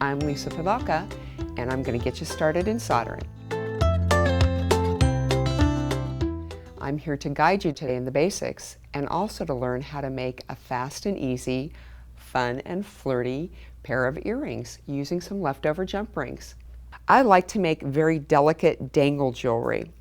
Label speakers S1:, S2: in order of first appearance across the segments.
S1: I'm Lisa Pavelka, and I'm going to get you started in soldering. I'm here to guide you today in the basics and also to learn how to make a fast and easy, fun and flirty pair of earrings using some leftover jump rings. I like to make very delicate dangle jewelry.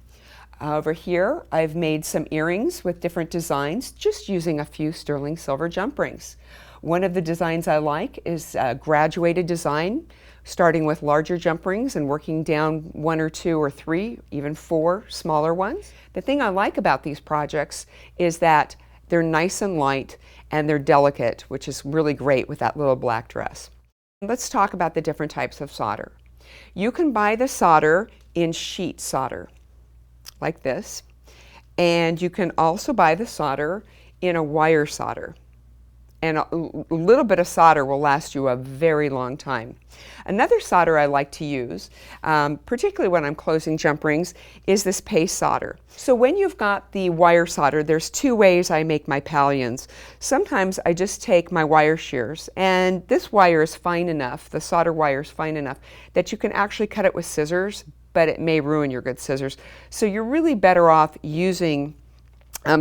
S1: Over here, I've made some earrings with different designs, just using a few sterling silver jump rings. One of the designs I like is a graduated design, starting with larger jump rings and working down 1 or 2 or 3, even 4 smaller ones. The thing I like about these projects is that they're nice and light and they're delicate, which is really great with that little black dress. Let's talk about the different types of solder. You can buy the solder in sheet solder, like this, and you can also buy the solder in a wire solder. And a little bit of solder will last you a very long time. Another solder I like to use, particularly when I'm closing jump rings, is this paste solder. So when you've got the wire solder, there's 2 ways I make my pallions. Sometimes I just take my wire shears, and this wire is fine enough, the solder wire is fine enough, that you can actually cut it with scissors, but it may ruin your good scissors. So you're really better off using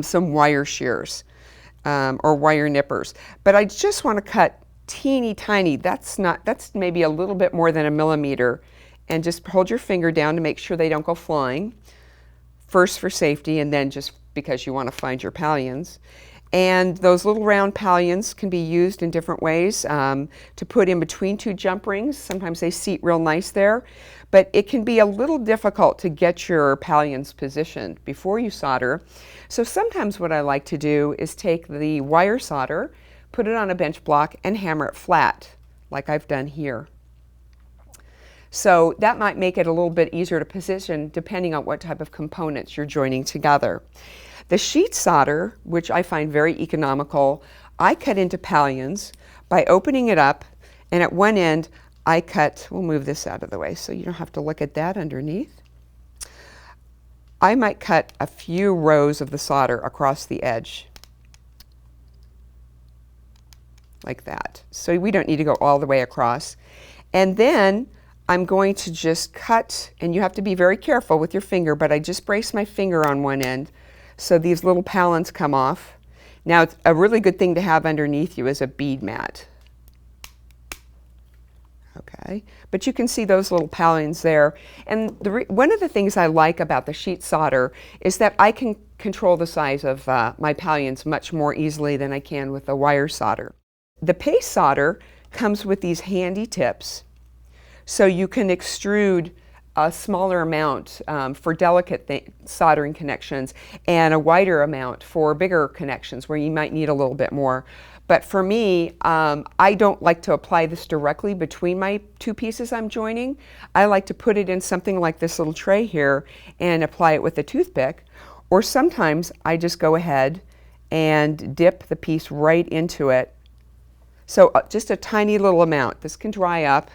S1: some wire shears. Or wire nippers. But I just want to cut teeny tiny, that's maybe a little bit more than 1 millimeter, and just hold your finger down to make sure they don't go flying, first for safety and then just because you want to find your pallions. And those little round pallions can be used in different ways to put in between 2 jump rings. Sometimes they seat real nice there, but it can be a little difficult to get your pallions positioned before you solder. So sometimes what I like to do is take the wire solder, put it on a bench block, and hammer it flat, like I've done here. So that might make it a little bit easier to position depending on what type of components you're joining together. The sheet solder, which I find very economical, I cut into pallions by opening it up, and at one end I cut, we'll move this out of the way so you don't have to look at that underneath. I might cut a few rows of the solder across the edge, like that. So we don't need to go all the way across. And then I'm going to just cut, and you have to be very careful with your finger, but I just brace my finger on one end so these little pallions come off. Now, it's a really good thing to have underneath you is a bead mat. Okay, but you can see those little pallions there. And one of the things I like about the sheet solder is that I can control the size of my pallions much more easily than I can with the wire solder. The paste solder comes with these handy tips, so you can extrude a smaller amount for delicate soldering connections and a wider amount for bigger connections where you might need a little bit more. But for me, I don't like to apply this directly between my 2 pieces I'm joining. I like to put it in something like this little tray here and apply it with a toothpick. Or sometimes I just go ahead and dip the piece right into it. So just a tiny little amount. This can dry up,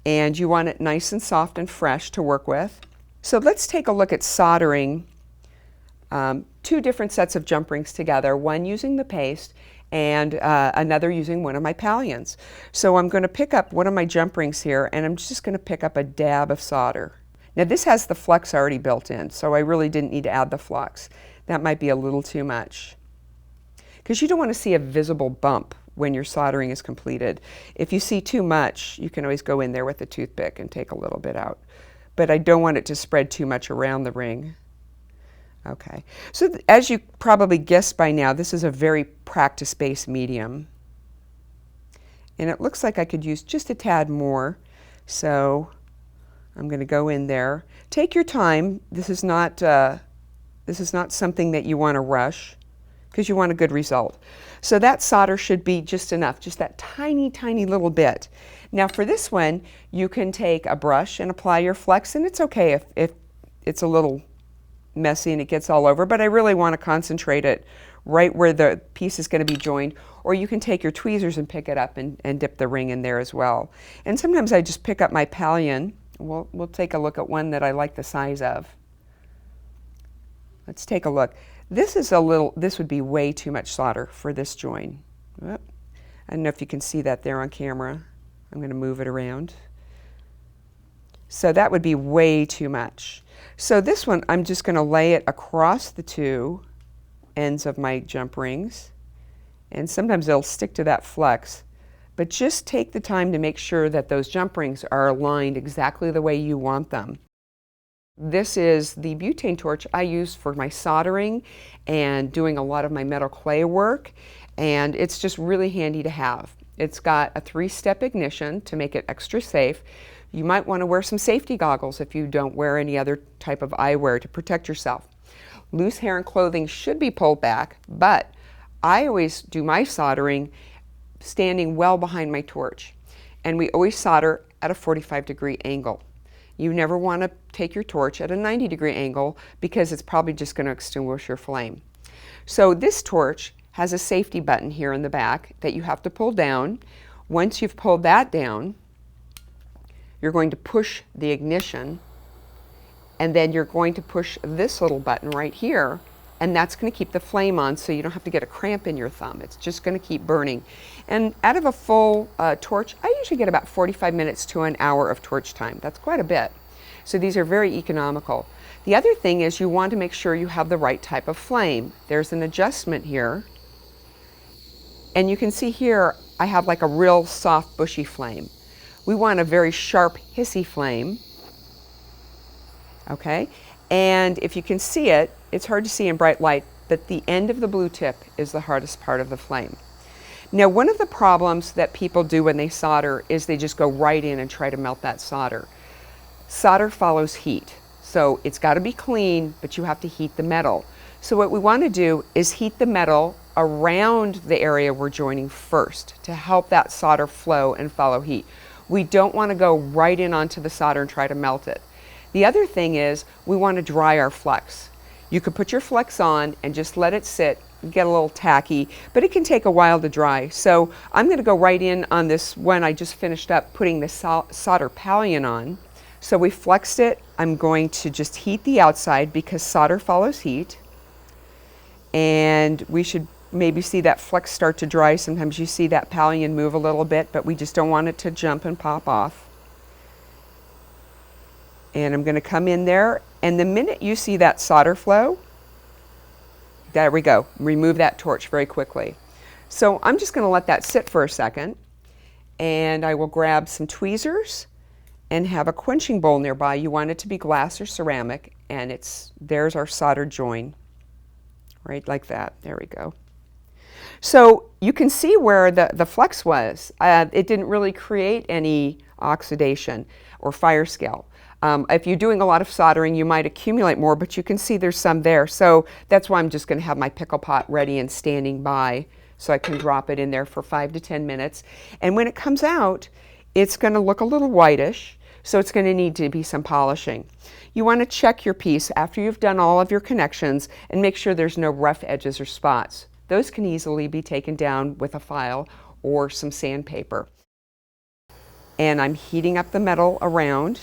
S1: and you want it nice and soft and fresh to work with. So let's take a look at soldering 2 different sets of jump rings together, one using the paste and another using one of my pallions. So I'm going to pick up one of my jump rings here, and I'm just going to pick up a dab of solder. Now this has the flux already built in, so I really didn't need to add the flux. That might be a little too much, because you don't want to see a visible bump when your soldering is completed. If you see too much, you can always go in there with a toothpick and take a little bit out. But I don't want it to spread too much around the ring. Okay, so as you probably guessed by now, this is a very practice-based medium. And it looks like I could use just a tad more, so I'm going to go in there. Take your time. This is not something that you want to rush, because you want a good result. So that solder should be just enough, just that tiny, tiny little bit. Now for this one, you can take a brush and apply your flux, and it's okay if it's a little messy and it gets all over, but I really want to concentrate it right where the piece is going to be joined. Or you can take your tweezers and pick it up and dip the ring in there as well. And sometimes I just pick up my pallion. We'll take a look at one that I like the size of. Let's take a look. This would be way too much solder for this join. I don't know if you can see that there on camera. I'm going to move it around. So that would be way too much. So this one, I'm just going to lay it across the two ends of my jump rings. And sometimes they'll stick to that flex. But just take the time to make sure that those jump rings are aligned exactly the way you want them. This is the butane torch I use for my soldering and doing a lot of my metal clay work. And it's just really handy to have. It's got a 3-step ignition to make it extra safe. You might want to wear some safety goggles if you don't wear any other type of eyewear to protect yourself. Loose hair and clothing should be pulled back, but I always do my soldering standing well behind my torch. And we always solder at a 45-degree angle. You never want to take your torch at a 90-degree angle because it's probably just going to extinguish your flame. So this torch has a safety button here in the back that you have to pull down. Once you've pulled that down, you're going to push the ignition, and then you're going to push this little button right here, and that's going to keep the flame on so you don't have to get a cramp in your thumb. It's just going to keep burning. And out of a full torch, I usually get about 45 minutes to an hour of torch time. That's quite a bit. So these are very economical. The other thing is you want to make sure you have the right type of flame. There's an adjustment here. And you can see here I have like a real soft bushy flame. We want a very sharp hissy flame. Okay, and if you can see it, it's hard to see in bright light, but the end of the blue tip is the hardest part of the flame. Now, one of the problems that people do when they solder is they just go right in and try to melt that solder. Solder follows heat, so it's got to be clean, but you have to heat the metal. So what we want to do is heat the metal around the area we're joining first to help that solder flow and follow heat. We don't want to go right in onto the solder and try to melt it. The other thing is we want to dry our flex. You could put your flex on and just let it sit, get a little tacky, but it can take a while to dry. So I'm going to go right in on this one I just finished up putting the solder pallion on. So we flexed it. I'm going to just heat the outside because solder follows heat. And we should maybe see that flex start to dry. Sometimes you see that pallion move a little bit, but we just don't want it to jump and pop off. And I'm going to come in there, and the minute you see that solder flow, there we go, remove that torch very quickly. So I'm just going to let that sit for a second, and I will grab some tweezers and have a quenching bowl nearby. You want it to be glass or ceramic, and there's our soldered join, right like that. There we go. So you can see where the flex was. It didn't really create any oxidation or fire scale. If you're doing a lot of soldering, you might accumulate more, but you can see there's some there. So that's why I'm just going to have my pickle pot ready and standing by so I can drop it in there for 5 to 10 minutes. And when it comes out, it's going to look a little whitish, so it's going to need to be some polishing. You want to check your piece after you've done all of your connections and make sure there's no rough edges or spots. Those can easily be taken down with a file or some sandpaper. And I'm heating up the metal around.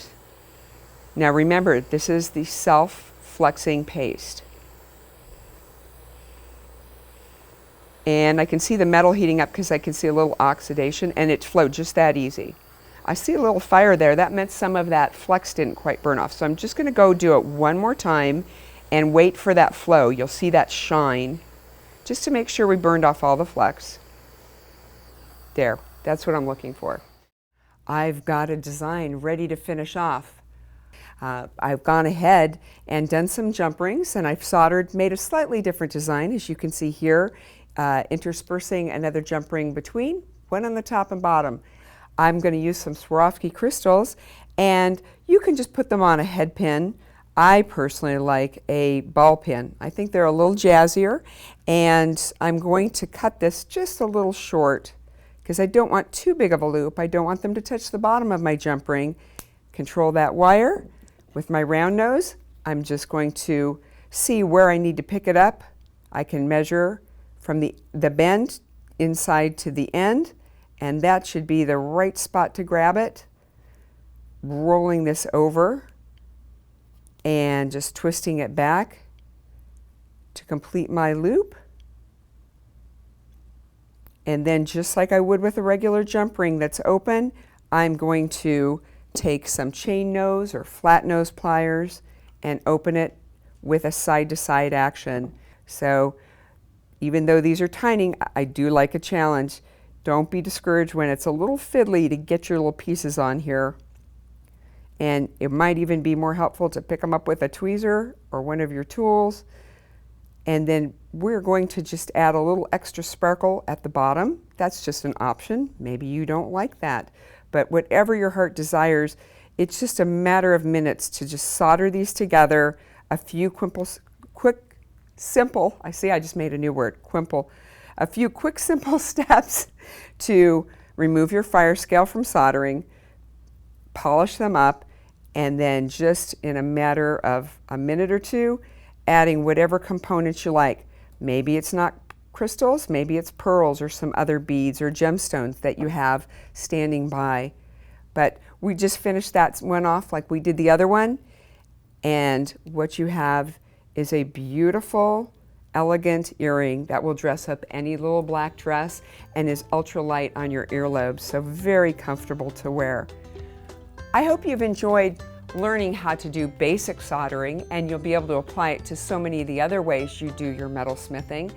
S1: Now remember, this is the self-flexing paste. And I can see the metal heating up because I can see a little oxidation, and it flowed just that easy. I see a little fire there. That meant some of that flex didn't quite burn off. So I'm just going to go do it one more time and wait for that flow. You'll see that shine, just to make sure we burned off all the flex. There, that's what I'm looking for. I've got a design ready to finish off. I've gone ahead and done some jump rings, and I've soldered, made a slightly different design, as you can see here, interspersing another jump ring between, one on the top and bottom. I'm going to use some Swarovski crystals, and you can just put them on a head pin. I personally like a ball pin. I think they're a little jazzier, and I'm going to cut this just a little short because I don't want too big of a loop. I don't want them to touch the bottom of my jump ring. Control that wire. With my round nose, I'm just going to see where I need to pick it up. I can measure from the bend inside to the end, and that should be the right spot to grab it. Rolling this over and just twisting it back to complete my loop. And then just like I would with a regular jump ring that's open, I'm going to take some chain nose or flat nose pliers and open it with a side-to-side action. So even though these are tiny, I do like a challenge. Don't be discouraged when it's a little fiddly to get your little pieces on here. And it might even be more helpful to pick them up with a tweezer or one of your tools. And then we're going to just add a little extra sparkle at the bottom. That's just an option. Maybe you don't like that. But whatever your heart desires, it's just a matter of minutes to just solder these together. A few simple, I see I just made a new word, quimple. A few quick, simple steps to remove your fire scale from soldering, polish them up, and then just in a matter of a minute or two, adding whatever components you like. Maybe it's not crystals, maybe it's pearls or some other beads or gemstones that you have standing by. But we just finished that one off like we did the other one, and what you have is a beautiful, elegant earring that will dress up any little black dress and is ultra light on your earlobes, so very comfortable to wear. I hope you've enjoyed learning how to do basic soldering, and you'll be able to apply it to so many of the other ways you do your metal smithing.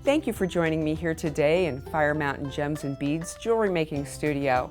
S1: Thank you for joining me here today in Fire Mountain Gems and Beads Jewelry Making Studio.